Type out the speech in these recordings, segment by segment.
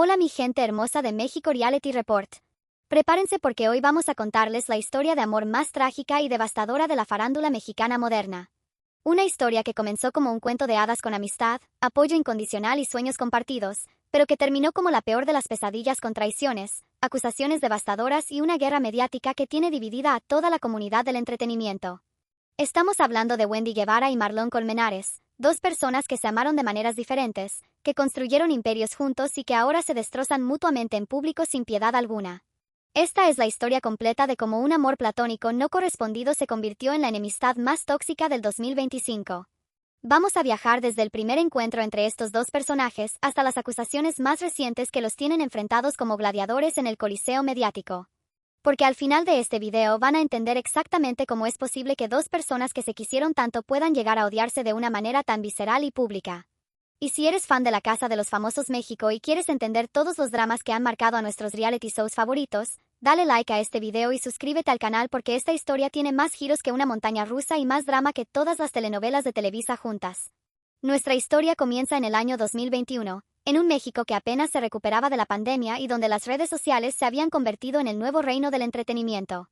Hola mi gente hermosa de México Reality Report. Prepárense porque hoy vamos a contarles la historia de amor más trágica y devastadora de la farándula mexicana moderna. Una historia que comenzó como un cuento de hadas con amistad, apoyo incondicional y sueños compartidos, pero que terminó como la peor de las pesadillas con traiciones, acusaciones devastadoras y una guerra mediática que tiene dividida a toda la comunidad del entretenimiento. Estamos hablando de Wendy Guevara y Marlon Colmenares, dos personas que se amaron de maneras diferentes, que construyeron imperios juntos y que ahora se destrozan mutuamente en público sin piedad alguna. Esta es la historia completa de cómo un amor platónico no correspondido se convirtió en la enemistad más tóxica del 2025. Vamos a viajar desde el primer encuentro entre estos dos personajes hasta las acusaciones más recientes que los tienen enfrentados como gladiadores en el coliseo mediático. Porque al final de este video van a entender exactamente cómo es posible que dos personas que se quisieron tanto puedan llegar a odiarse de una manera tan visceral y pública. Y si eres fan de La Casa de los Famosos México y quieres entender todos los dramas que han marcado a nuestros reality shows favoritos, dale like a este video y suscríbete al canal porque esta historia tiene más giros que una montaña rusa y más drama que todas las telenovelas de Televisa juntas. Nuestra historia comienza en el año 2021, en un México que apenas se recuperaba de la pandemia y donde las redes sociales se habían convertido en el nuevo reino del entretenimiento.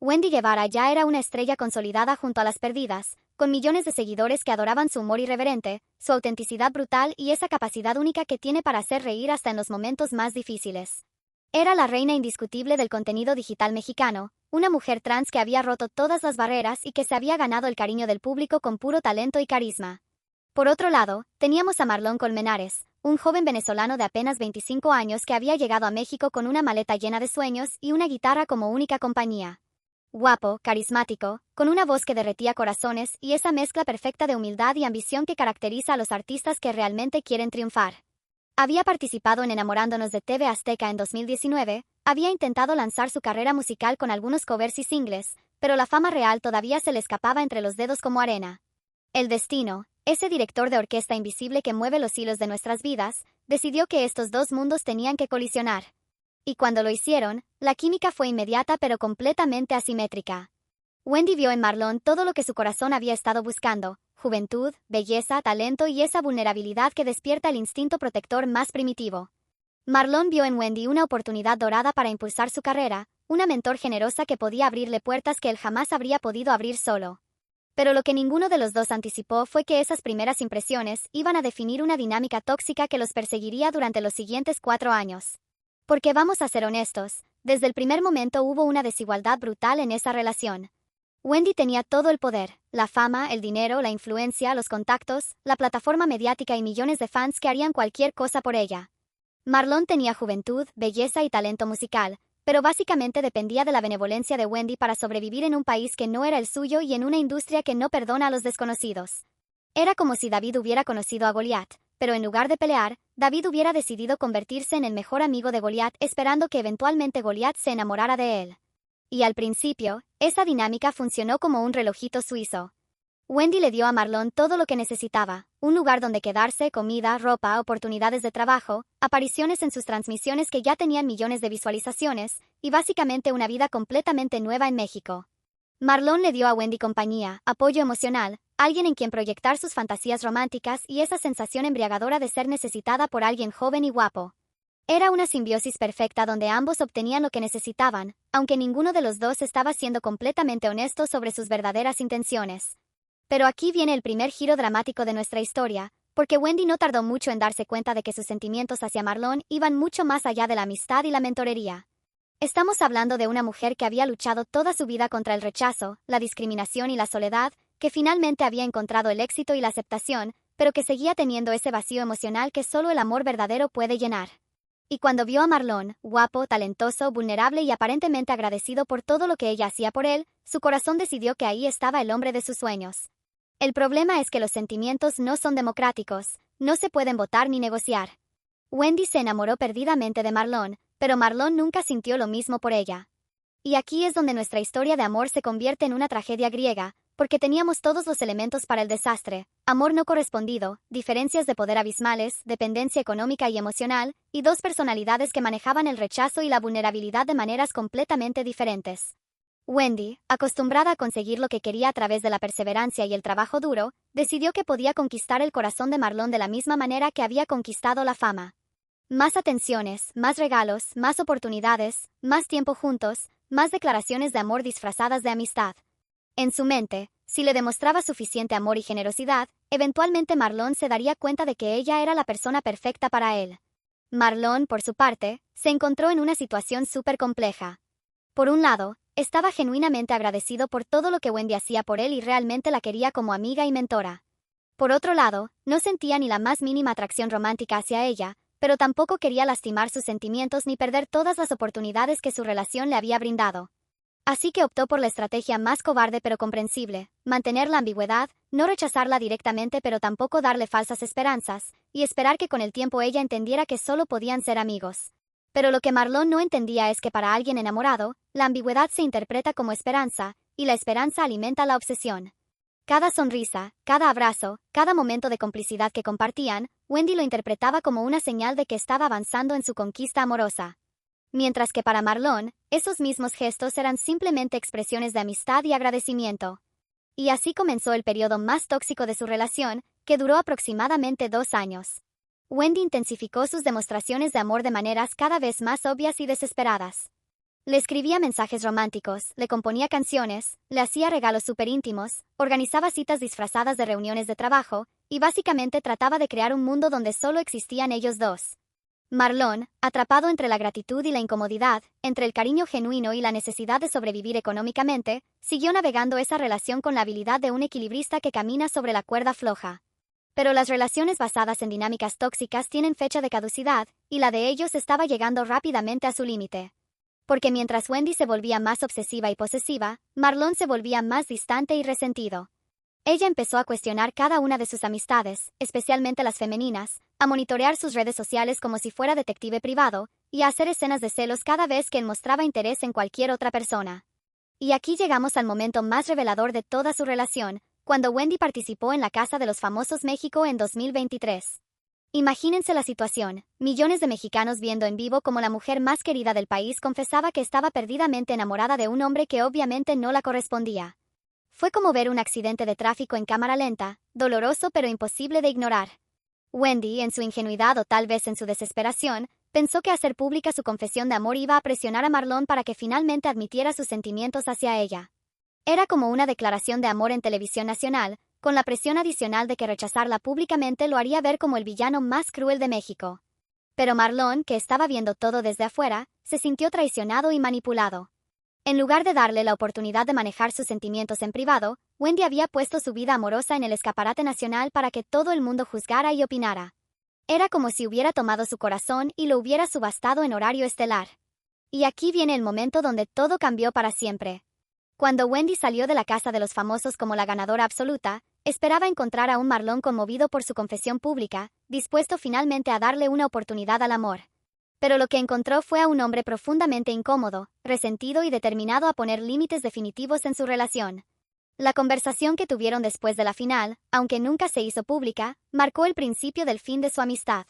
Wendy Guevara ya era una estrella consolidada junto a Las Perdidas, con millones de seguidores que adoraban su humor irreverente, su autenticidad brutal y esa capacidad única que tiene para hacer reír hasta en los momentos más difíciles. Era la reina indiscutible del contenido digital mexicano, una mujer trans que había roto todas las barreras y que se había ganado el cariño del público con puro talento y carisma. Por otro lado, teníamos a Marlon Colmenares, un joven venezolano de apenas 25 años que había llegado a México con una maleta llena de sueños y una guitarra como única compañía. Guapo, carismático, con una voz que derretía corazones y esa mezcla perfecta de humildad y ambición que caracteriza a los artistas que realmente quieren triunfar. Había participado en Enamorándonos de TV Azteca en 2019, había intentado lanzar su carrera musical con algunos covers y singles, pero la fama real todavía se le escapaba entre los dedos como arena. El destino, ese director de orquesta invisible que mueve los hilos de nuestras vidas, decidió que estos dos mundos tenían que colisionar. Y cuando lo hicieron, la química fue inmediata pero completamente asimétrica. Wendy vio en Marlon todo lo que su corazón había estado buscando: juventud, belleza, talento y esa vulnerabilidad que despierta el instinto protector más primitivo. Marlon vio en Wendy una oportunidad dorada para impulsar su carrera, una mentor generosa que podía abrirle puertas que él jamás habría podido abrir solo. Pero lo que ninguno de los dos anticipó fue que esas primeras impresiones iban a definir una dinámica tóxica que los perseguiría durante los siguientes 4 años. Porque vamos a ser honestos, desde el primer momento hubo una desigualdad brutal en esa relación. Wendy tenía todo el poder, la fama, el dinero, la influencia, los contactos, la plataforma mediática y millones de fans que harían cualquier cosa por ella. Marlon tenía juventud, belleza y talento musical, pero básicamente dependía de la benevolencia de Wendy para sobrevivir en un país que no era el suyo y en una industria que no perdona a los desconocidos. Era como si David hubiera conocido a Goliat, pero en lugar de pelear, David hubiera decidido convertirse en el mejor amigo de Goliat esperando que eventualmente Goliat se enamorara de él. Y al principio, esa dinámica funcionó como un relojito suizo. Wendy le dio a Marlon todo lo que necesitaba: un lugar donde quedarse, comida, ropa, oportunidades de trabajo, apariciones en sus transmisiones que ya tenían millones de visualizaciones, y básicamente una vida completamente nueva en México. Marlon le dio a Wendy compañía, apoyo emocional, alguien en quien proyectar sus fantasías románticas y esa sensación embriagadora de ser necesitada por alguien joven y guapo. Era una simbiosis perfecta donde ambos obtenían lo que necesitaban, aunque ninguno de los dos estaba siendo completamente honesto sobre sus verdaderas intenciones. Pero aquí viene el primer giro dramático de nuestra historia, porque Wendy no tardó mucho en darse cuenta de que sus sentimientos hacia Marlon iban mucho más allá de la amistad y la mentorería. Estamos hablando de una mujer que había luchado toda su vida contra el rechazo, la discriminación y la soledad, que finalmente había encontrado el éxito y la aceptación, pero que seguía teniendo ese vacío emocional que solo el amor verdadero puede llenar. Y cuando vio a Marlon, guapo, talentoso, vulnerable y aparentemente agradecido por todo lo que ella hacía por él, su corazón decidió que ahí estaba el hombre de sus sueños. El problema es que los sentimientos no son democráticos, no se pueden votar ni negociar. Wendy se enamoró perdidamente de Marlon, pero Marlon nunca sintió lo mismo por ella. Y aquí es donde nuestra historia de amor se convierte en una tragedia griega, porque teníamos todos los elementos para el desastre: amor no correspondido, diferencias de poder abismales, dependencia económica y emocional, y dos personalidades que manejaban el rechazo y la vulnerabilidad de maneras completamente diferentes. Wendy, acostumbrada a conseguir lo que quería a través de la perseverancia y el trabajo duro, decidió que podía conquistar el corazón de Marlon de la misma manera que había conquistado la fama. Más atenciones, más regalos, más oportunidades, más tiempo juntos, más declaraciones de amor disfrazadas de amistad. En su mente, si le demostraba suficiente amor y generosidad, eventualmente Marlon se daría cuenta de que ella era la persona perfecta para él. Marlon, por su parte, se encontró en una situación súper compleja. Por un lado, estaba genuinamente agradecido por todo lo que Wendy hacía por él y realmente la quería como amiga y mentora. Por otro lado, no sentía ni la más mínima atracción romántica hacia ella, pero tampoco quería lastimar sus sentimientos ni perder todas las oportunidades que su relación le había brindado. Así que optó por la estrategia más cobarde pero comprensible: mantener la ambigüedad, no rechazarla directamente pero tampoco darle falsas esperanzas, y esperar que con el tiempo ella entendiera que solo podían ser amigos. Pero lo que Marlon no entendía es que para alguien enamorado, la ambigüedad se interpreta como esperanza, y la esperanza alimenta la obsesión. Cada sonrisa, cada abrazo, cada momento de complicidad que compartían, Wendy lo interpretaba como una señal de que estaba avanzando en su conquista amorosa. Mientras que para Marlon, esos mismos gestos eran simplemente expresiones de amistad y agradecimiento. Y así comenzó el periodo más tóxico de su relación, que duró aproximadamente 2 años. Wendy intensificó sus demostraciones de amor de maneras cada vez más obvias y desesperadas. Le escribía mensajes románticos, le componía canciones, le hacía regalos súper íntimos, organizaba citas disfrazadas de reuniones de trabajo, y básicamente trataba de crear un mundo donde solo existían ellos dos. Marlon, atrapado entre la gratitud y la incomodidad, entre el cariño genuino y la necesidad de sobrevivir económicamente, siguió navegando esa relación con la habilidad de un equilibrista que camina sobre la cuerda floja. Pero las relaciones basadas en dinámicas tóxicas tienen fecha de caducidad, y la de ellos estaba llegando rápidamente a su límite. Porque mientras Wendy se volvía más obsesiva y posesiva, Marlon se volvía más distante y resentido. Ella empezó a cuestionar cada una de sus amistades, especialmente las femeninas, a monitorear sus redes sociales como si fuera detective privado, y a hacer escenas de celos cada vez que él mostraba interés en cualquier otra persona. Y aquí llegamos al momento más revelador de toda su relación, cuando Wendy participó en la Casa de los Famosos México en 2023. Imagínense la situación: millones de mexicanos viendo en vivo cómo la mujer más querida del país confesaba que estaba perdidamente enamorada de un hombre que obviamente no la correspondía. Fue como ver un accidente de tráfico en cámara lenta, doloroso pero imposible de ignorar. Wendy, en su ingenuidad o tal vez en su desesperación, pensó que hacer pública su confesión de amor iba a presionar a Marlon para que finalmente admitiera sus sentimientos hacia ella. Era como una declaración de amor en televisión nacional, con la presión adicional de que rechazarla públicamente lo haría ver como el villano más cruel de México. Pero Marlon, que estaba viendo todo desde afuera, se sintió traicionado y manipulado. En lugar de darle la oportunidad de manejar sus sentimientos en privado, Wendy había puesto su vida amorosa en el escaparate nacional para que todo el mundo juzgara y opinara. Era como si hubiera tomado su corazón y lo hubiera subastado en horario estelar. Y aquí viene el momento donde todo cambió para siempre. Cuando Wendy salió de la Casa de los Famosos como la ganadora absoluta, esperaba encontrar a un Marlon conmovido por su confesión pública, dispuesto finalmente a darle una oportunidad al amor. Pero lo que encontró fue a un hombre profundamente incómodo, resentido y determinado a poner límites definitivos en su relación. La conversación que tuvieron después de la final, aunque nunca se hizo pública, marcó el principio del fin de su amistad.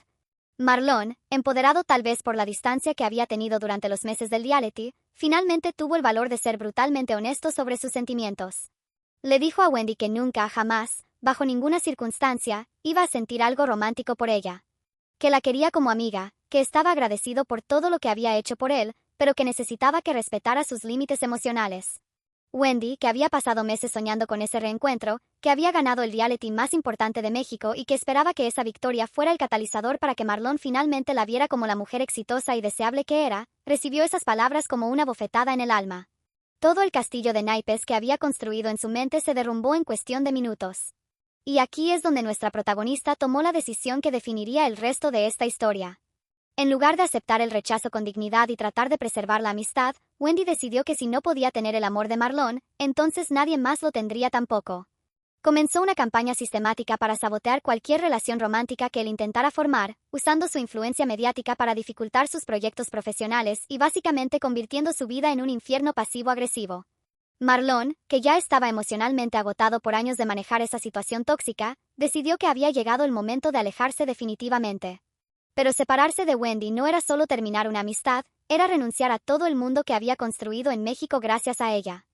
Marlon, empoderado tal vez por la distancia que había tenido durante los meses del reality, finalmente tuvo el valor de ser brutalmente honesto sobre sus sentimientos. Le dijo a Wendy que nunca, jamás, bajo ninguna circunstancia, iba a sentir algo romántico por ella. Que la quería como amiga, que estaba agradecido por todo lo que había hecho por él, pero que necesitaba que respetara sus límites emocionales. Wendy, que había pasado meses soñando con ese reencuentro, que había ganado el reality más importante de México y que esperaba que esa victoria fuera el catalizador para que Marlon finalmente la viera como la mujer exitosa y deseable que era, recibió esas palabras como una bofetada en el alma. Todo el castillo de naipes que había construido en su mente se derrumbó en cuestión de minutos. Y aquí es donde nuestra protagonista tomó la decisión que definiría el resto de esta historia. En lugar de aceptar el rechazo con dignidad y tratar de preservar la amistad, Wendy decidió que si no podía tener el amor de Marlon, entonces nadie más lo tendría tampoco. Comenzó una campaña sistemática para sabotear cualquier relación romántica que él intentara formar, usando su influencia mediática para dificultar sus proyectos profesionales y básicamente convirtiendo su vida en un infierno pasivo-agresivo. Marlon, que ya estaba emocionalmente agotado por años de manejar esa situación tóxica, decidió que había llegado el momento de alejarse definitivamente. Pero separarse de Wendy no era solo terminar una amistad, era renunciar a todo el mundo que había construido en México gracias a ella.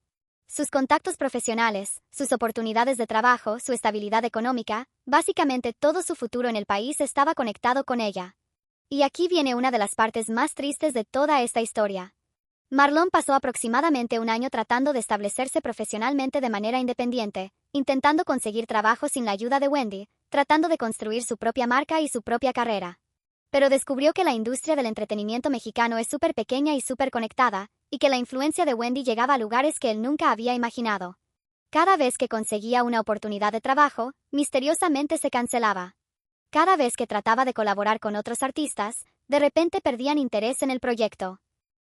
Sus contactos profesionales, sus oportunidades de trabajo, su estabilidad económica, básicamente todo su futuro en el país estaba conectado con ella. Y aquí viene una de las partes más tristes de toda esta historia. Marlon pasó aproximadamente un año tratando de establecerse profesionalmente de manera independiente, intentando conseguir trabajo sin la ayuda de Wendy, tratando de construir su propia marca y su propia carrera. Pero descubrió que la industria del entretenimiento mexicano es súper pequeña y súper conectada, y que la influencia de Wendy llegaba a lugares que él nunca había imaginado. Cada vez que conseguía una oportunidad de trabajo, misteriosamente se cancelaba. Cada vez que trataba de colaborar con otros artistas, de repente perdían interés en el proyecto.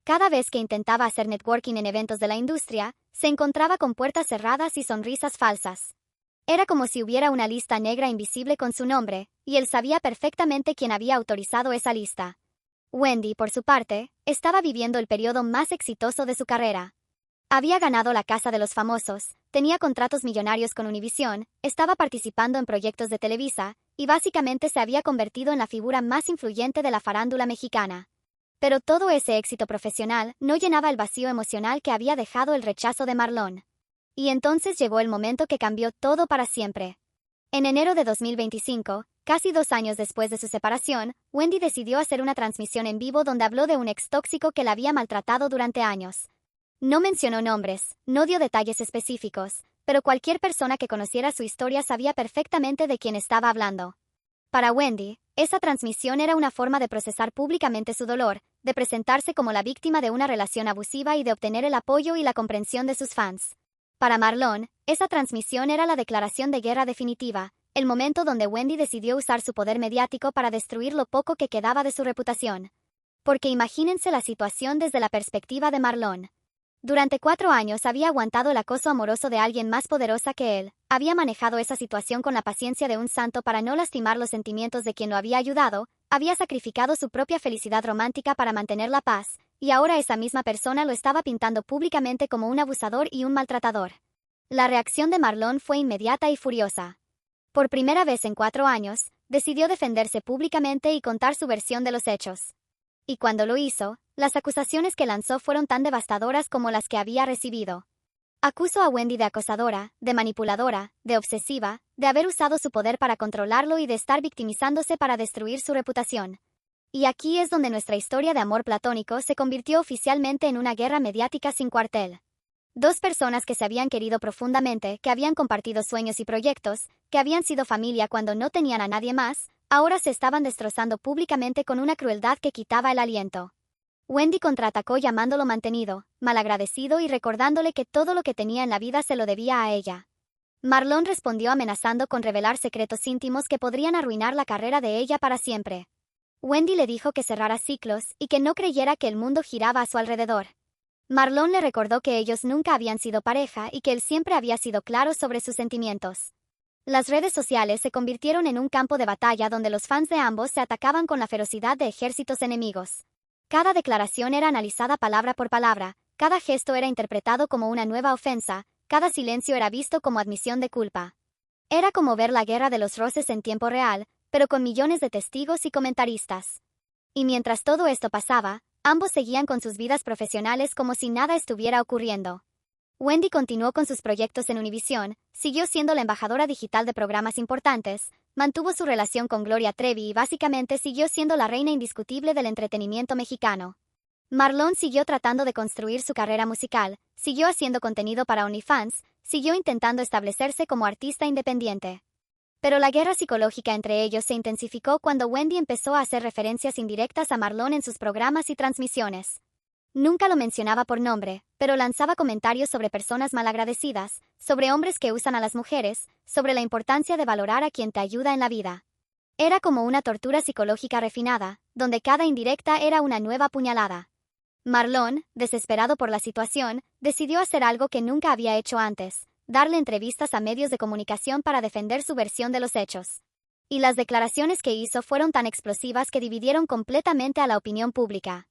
Cada vez que intentaba hacer networking en eventos de la industria, se encontraba con puertas cerradas y sonrisas falsas. Era como si hubiera una lista negra invisible con su nombre, y él sabía perfectamente quién había autorizado esa lista. Wendy, por su parte, estaba viviendo el periodo más exitoso de su carrera. Había ganado la Casa de los Famosos, tenía contratos millonarios con Univision, estaba participando en proyectos de Televisa, y básicamente se había convertido en la figura más influyente de la farándula mexicana. Pero todo ese éxito profesional no llenaba el vacío emocional que había dejado el rechazo de Marlon. Y entonces llegó el momento que cambió todo para siempre. En enero de 2025, casi 2 años después de su separación, Wendy decidió hacer una transmisión en vivo donde habló de un ex tóxico que la había maltratado durante años. No mencionó nombres, no dio detalles específicos, pero cualquier persona que conociera su historia sabía perfectamente de quién estaba hablando. Para Wendy, esa transmisión era una forma de procesar públicamente su dolor, de presentarse como la víctima de una relación abusiva y de obtener el apoyo y la comprensión de sus fans. Para Marlon, esa transmisión era la declaración de guerra definitiva, el momento donde Wendy decidió usar su poder mediático para destruir lo poco que quedaba de su reputación. Porque imagínense la situación desde la perspectiva de Marlon. Durante 4 años había aguantado el acoso amoroso de alguien más poderosa que él, había manejado esa situación con la paciencia de un santo para no lastimar los sentimientos de quien lo había ayudado, había sacrificado su propia felicidad romántica para mantener la paz, y ahora esa misma persona lo estaba pintando públicamente como un abusador y un maltratador. La reacción de Marlon fue inmediata y furiosa. Por primera vez en 4 años, decidió defenderse públicamente y contar su versión de los hechos. Y cuando lo hizo, las acusaciones que lanzó fueron tan devastadoras como las que había recibido. Acusó a Wendy de acosadora, de manipuladora, de obsesiva, de haber usado su poder para controlarlo y de estar victimizándose para destruir su reputación. Y aquí es donde nuestra historia de amor platónico se convirtió oficialmente en una guerra mediática sin cuartel. 2 personas que se habían querido profundamente, que habían compartido sueños y proyectos, que habían sido familia cuando no tenían a nadie más, ahora se estaban destrozando públicamente con una crueldad que quitaba el aliento. Wendy contraatacó llamándolo mantenido, malagradecido y recordándole que todo lo que tenía en la vida se lo debía a ella. Marlon respondió amenazando con revelar secretos íntimos que podrían arruinar la carrera de ella para siempre. Wendy le dijo que cerrara ciclos y que no creyera que el mundo giraba a su alrededor. Marlon le recordó que ellos nunca habían sido pareja y que él siempre había sido claro sobre sus sentimientos. Las redes sociales se convirtieron en un campo de batalla donde los fans de ambos se atacaban con la ferocidad de ejércitos enemigos. Cada declaración era analizada palabra por palabra, cada gesto era interpretado como una nueva ofensa, cada silencio era visto como admisión de culpa. Era como ver la guerra de los roces en tiempo real, pero con millones de testigos y comentaristas. Y mientras todo esto pasaba, ambos seguían con sus vidas profesionales como si nada estuviera ocurriendo. Wendy continuó con sus proyectos en Univision, siguió siendo la embajadora digital de programas importantes, mantuvo su relación con Gloria Trevi y básicamente siguió siendo la reina indiscutible del entretenimiento mexicano. Marlon siguió tratando de construir su carrera musical, siguió haciendo contenido para OnlyFans, siguió intentando establecerse como artista independiente. Pero la guerra psicológica entre ellos se intensificó cuando Wendy empezó a hacer referencias indirectas a Marlon en sus programas y transmisiones. Nunca lo mencionaba por nombre, pero lanzaba comentarios sobre personas malagradecidas, sobre hombres que usan a las mujeres, sobre la importancia de valorar a quien te ayuda en la vida. Era como una tortura psicológica refinada, donde cada indirecta era una nueva puñalada. Marlon, desesperado por la situación, decidió hacer algo que nunca había hecho antes, darle entrevistas a medios de comunicación para defender su versión de los hechos. Y las declaraciones que hizo fueron tan explosivas que dividieron completamente a la opinión pública.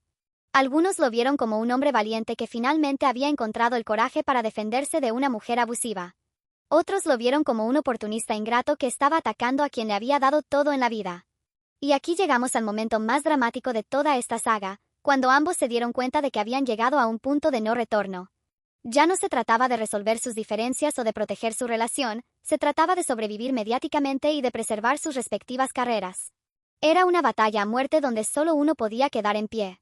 Algunos lo vieron como un hombre valiente que finalmente había encontrado el coraje para defenderse de una mujer abusiva. Otros lo vieron como un oportunista ingrato que estaba atacando a quien le había dado todo en la vida. Y aquí llegamos al momento más dramático de toda esta saga, cuando ambos se dieron cuenta de que habían llegado a un punto de no retorno. Ya no se trataba de resolver sus diferencias o de proteger su relación, se trataba de sobrevivir mediáticamente y de preservar sus respectivas carreras. Era una batalla a muerte donde solo uno podía quedar en pie.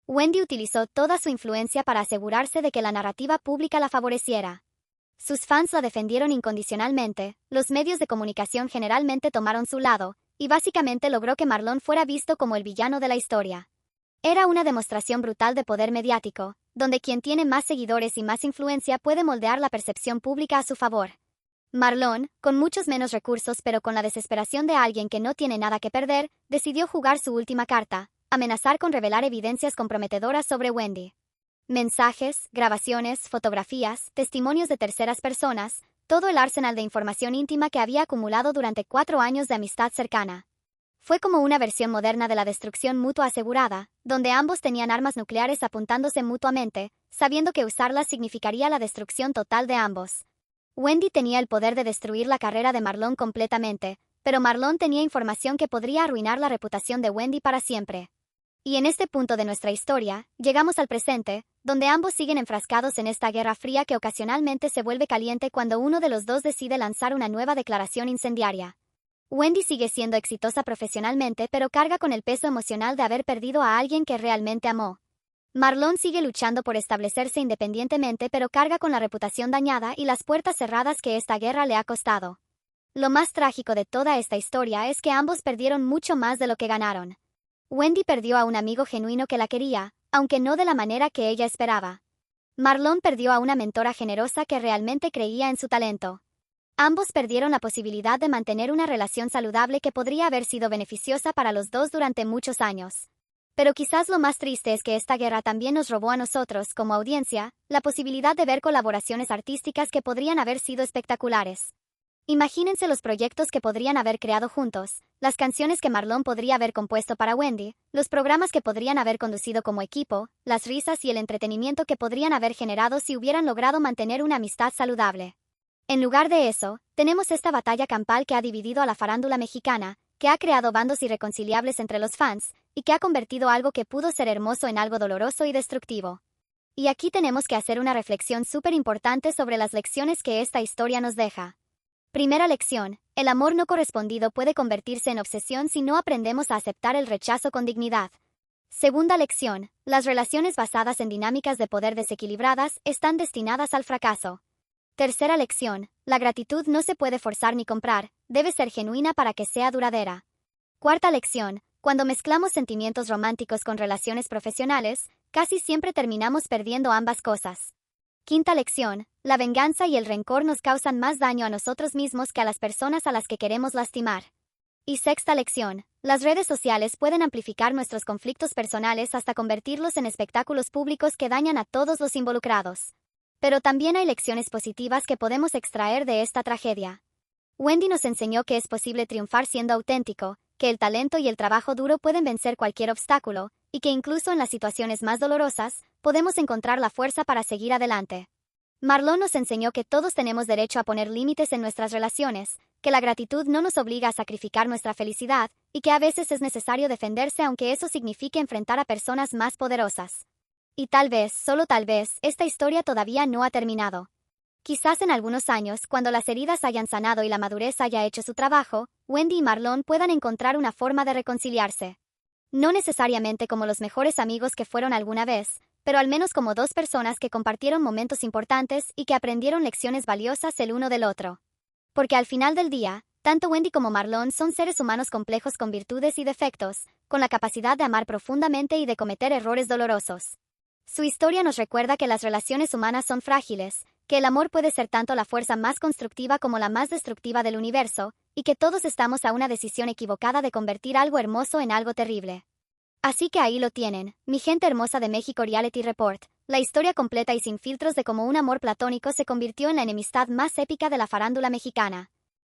Wendy utilizó toda su influencia para asegurarse de que la narrativa pública la favoreciera. Sus fans la defendieron incondicionalmente, los medios de comunicación generalmente tomaron su lado, y básicamente logró que Marlon fuera visto como el villano de la historia. Era una demostración brutal de poder mediático, donde quien tiene más seguidores y más influencia puede moldear la percepción pública a su favor. Marlon, con muchos menos recursos pero con la desesperación de alguien que no tiene nada que perder, decidió jugar su última carta, amenazar con revelar evidencias comprometedoras sobre Wendy. Mensajes, grabaciones, fotografías, testimonios de terceras personas, todo el arsenal de información íntima que había acumulado durante 4 años de amistad cercana. Fue como una versión moderna de la destrucción mutua asegurada, donde ambos tenían armas nucleares apuntándose mutuamente, sabiendo que usarlas significaría la destrucción total de ambos. Wendy tenía el poder de destruir la carrera de Marlon completamente, pero Marlon tenía información que podría arruinar la reputación de Wendy para siempre. Y en este punto de nuestra historia, llegamos al presente, donde ambos siguen enfrascados en esta guerra fría que ocasionalmente se vuelve caliente cuando uno de los dos decide lanzar una nueva declaración incendiaria. Wendy sigue siendo exitosa profesionalmente pero carga con el peso emocional de haber perdido a alguien que realmente amó. Marlon sigue luchando por establecerse independientemente pero carga con la reputación dañada y las puertas cerradas que esta guerra le ha costado. Lo más trágico de toda esta historia es que ambos perdieron mucho más de lo que ganaron. Wendy perdió a un amigo genuino que la quería, aunque no de la manera que ella esperaba. Marlon perdió a una mentora generosa que realmente creía en su talento. Ambos perdieron la posibilidad de mantener una relación saludable que podría haber sido beneficiosa para los dos durante muchos años. Pero quizás lo más triste es que esta guerra también nos robó a nosotros, como audiencia, la posibilidad de ver colaboraciones artísticas que podrían haber sido espectaculares. Imagínense los proyectos que podrían haber creado juntos, las canciones que Marlon podría haber compuesto para Wendy, los programas que podrían haber conducido como equipo, las risas y el entretenimiento que podrían haber generado si hubieran logrado mantener una amistad saludable. En lugar de eso, tenemos esta batalla campal que ha dividido a la farándula mexicana, que ha creado bandos irreconciliables entre los fans, y que ha convertido algo que pudo ser hermoso en algo doloroso y destructivo. Y aquí tenemos que hacer una reflexión súper importante sobre las lecciones que esta historia nos deja. Primera lección: el amor no correspondido puede convertirse en obsesión si no aprendemos a aceptar el rechazo con dignidad. Segunda lección: las relaciones basadas en dinámicas de poder desequilibradas están destinadas al fracaso. Tercera lección: la gratitud no se puede forzar ni comprar, debe ser genuina para que sea duradera. Cuarta lección: cuando mezclamos sentimientos románticos con relaciones profesionales, casi siempre terminamos perdiendo ambas cosas. Quinta lección: la venganza y el rencor nos causan más daño a nosotros mismos que a las personas a las que queremos lastimar. Y sexta lección: las redes sociales pueden amplificar nuestros conflictos personales hasta convertirlos en espectáculos públicos que dañan a todos los involucrados. Pero también hay lecciones positivas que podemos extraer de esta tragedia. Wendy nos enseñó que es posible triunfar siendo auténtico, que el talento y el trabajo duro pueden vencer cualquier obstáculo, y que incluso en las situaciones más dolorosas, podemos encontrar la fuerza para seguir adelante. Marlon nos enseñó que todos tenemos derecho a poner límites en nuestras relaciones, que la gratitud no nos obliga a sacrificar nuestra felicidad, y que a veces es necesario defenderse aunque eso signifique enfrentar a personas más poderosas. Y tal vez, solo tal vez, esta historia todavía no ha terminado. Quizás en algunos años, cuando las heridas hayan sanado y la madurez haya hecho su trabajo, Wendy y Marlon puedan encontrar una forma de reconciliarse. No necesariamente como los mejores amigos que fueron alguna vez, pero al menos como dos personas que compartieron momentos importantes y que aprendieron lecciones valiosas el uno del otro. Porque al final del día, tanto Wendy como Marlon son seres humanos complejos con virtudes y defectos, con la capacidad de amar profundamente y de cometer errores dolorosos. Su historia nos recuerda que las relaciones humanas son frágiles, que el amor puede ser tanto la fuerza más constructiva como la más destructiva del universo, y que todos estamos a una decisión equivocada de convertir algo hermoso en algo terrible. Así que ahí lo tienen, mi gente hermosa de México Reality Report, la historia completa y sin filtros de cómo un amor platónico se convirtió en la enemistad más épica de la farándula mexicana.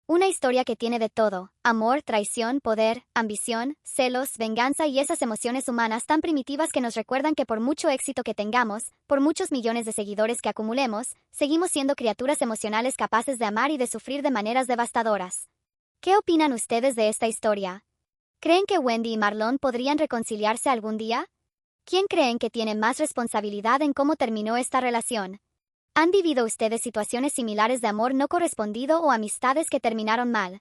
Una historia que tiene de todo: amor, traición, poder, ambición, celos, venganza y esas emociones humanas tan primitivas que nos recuerdan que por mucho éxito que tengamos, por muchos millones de seguidores que acumulemos, seguimos siendo criaturas emocionales capaces de amar y de sufrir de maneras devastadoras. ¿Qué opinan ustedes de esta historia? ¿Creen que Wendy y Marlon podrían reconciliarse algún día? ¿Quién creen que tiene más responsabilidad en cómo terminó esta relación? ¿Han vivido ustedes situaciones similares de amor no correspondido o amistades que terminaron mal?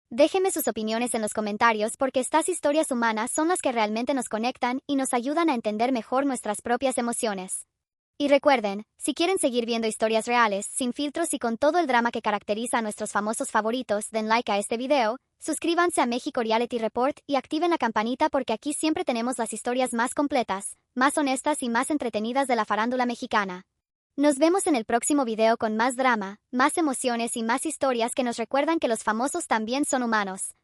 Déjenme sus opiniones en los comentarios porque estas historias humanas son las que realmente nos conectan y nos ayudan a entender mejor nuestras propias emociones. Y recuerden, si quieren seguir viendo historias reales, sin filtros y con todo el drama que caracteriza a nuestros famosos favoritos, den like a este video, suscríbanse a México Reality Report y activen la campanita porque aquí siempre tenemos las historias más completas, más honestas y más entretenidas de la farándula mexicana. Nos vemos en el próximo video con más drama, más emociones y más historias que nos recuerdan que los famosos también son humanos.